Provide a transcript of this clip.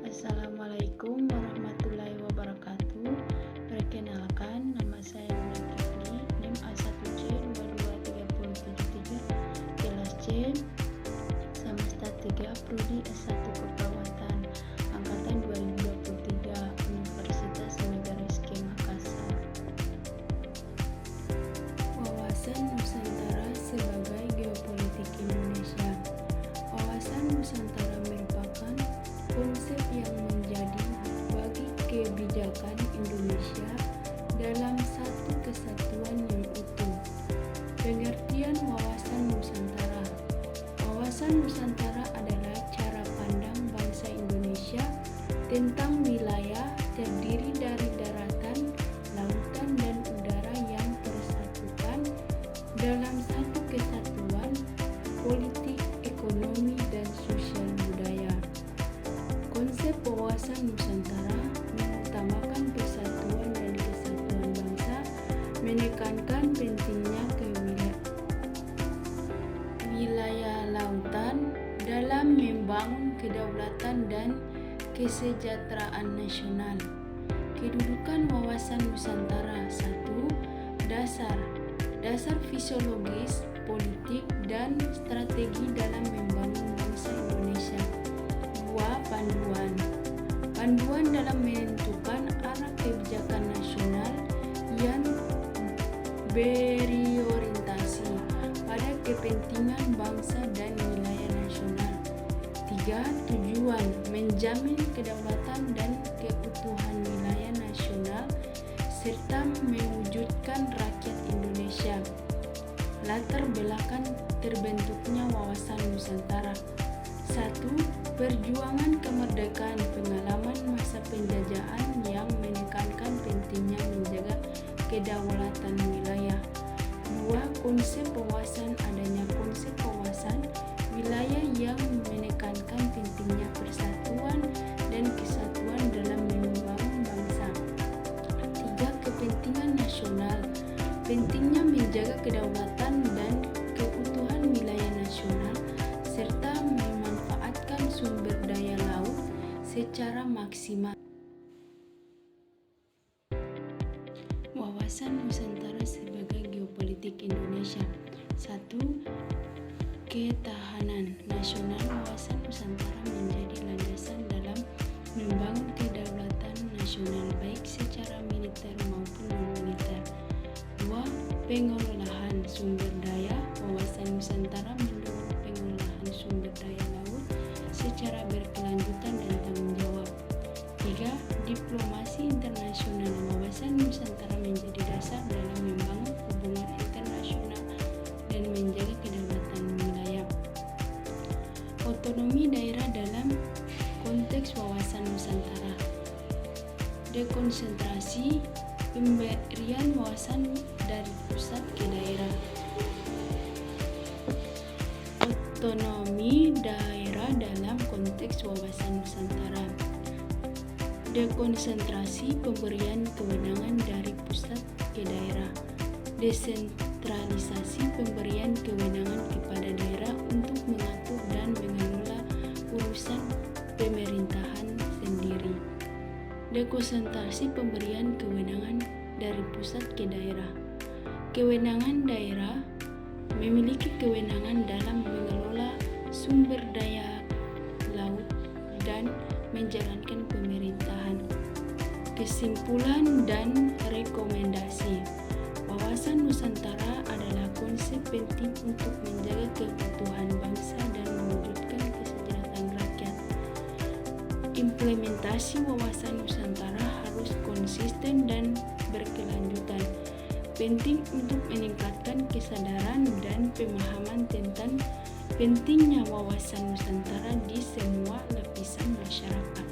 Assalamualaikum warahmatullahi wabarakatuh. Perkenalkan, nama saya Nuna Kifli, NIM A1C 22373, kelas C, semester 3, Prodi S1 Keperawatan, angkatan 2023, Universitas Negara Islam Makassar. Wawasan Nusantara sebagai geopolitik Indonesia. Wawasan Nusantara merupakan konsep yang menjadi bagi kebijakan Indonesia dalam satu kesatuan yang utuh. Pengertian wawasan Nusantara. Wawasan Nusantara adalah cara pandang bangsa Indonesia tentang wilayah terdiri dari daratan, lautan, dan udara yang tersatukan dalam satu kesatuan politik, ekonomi, dan sosial budaya. Konsep wawasan Nusantara mengutamakan persatuan dan kesatuan bangsa, menekankan pentingnya wilayah lautan dalam membangun kedaulatan dan kesejahteraan nasional. Kedudukan wawasan Nusantara. 1. Dasar fisiologis, politik, dan strategi dalam membangun bangsa Indonesia. 2. Panduan dalam menentukan arah kebijakan nasional yang berorientasi pada kepentingan bangsa dan wilayah nasional. 3. Tujuan menjamin kedaulatan dan keutuhan wilayah nasional serta mewujudkan rakyat Indonesia. Latar belakang terbentuknya wawasan Nusantara. 1. Perjuangan kemerdekaan, pengalaman masa penjajahan yang menekankan pentingnya menjaga kedaulatan wilayah. 2. Konsep wawasan. Adanya konsep wawasan wilayah yang menekankan pentingnya persatuan dan kesatuan dalam membangun bangsa. 3. Kepentingan nasional. Pentingnya menjaga kedaulatan dan keutuhan wilayah nasional serta memanfaatkan sumber daya laut secara maksimal. Wawasan Nusantara sebagai geopolitik Indonesia. 1. Ketahanan nasional. Wawasan Nusantara menjadi landasan dalam membangun kedaulatan nasional baik secara militer maupun non-militer. 2. Pengelolaan sumber daya. Wawasan Nusantara mendorong pengelolaan sumber daya laut secara berkelanjutan dan tanggung jawab. 3. Diplomasi internasional. Wawasan Nusantara menjadi dasar dalam membangun hubungan internasional dan menjaga kedaulatan wilayah. Otonomi daerah dalam konteks wawasan Nusantara. Dekonsentrasi, pemberian wawasan dari pusat ke daerah. Otonomi daerah dalam konteks wawasan Nusantara. Dekonsentrasi, pemberian kewenangan dari pusat ke daerah. Desentralisasi, pemberian kewenangan kepada daerah untuk mengatur dan mengelola urusan pemerintahan sendiri. Dekonsentrasi, pemberian kewenangan dari pusat ke daerah. Kewenangan daerah memiliki kewenangan dalam mengelola sumber daya laut dan menjalankan pemerintahan. Kesimpulan dan rekomendasi. Wawasan Nusantara adalah konsep penting untuk menjaga keutuhan bangsa dan mewujudkan kesejahteraan rakyat. Implementasi wawasan Nusantara harus konsisten dan berkelanjutan. Penting untuk meningkatkan kesadaran dan pemahaman tentang pentingnya wawasan Nusantara di semua lapisan masyarakat.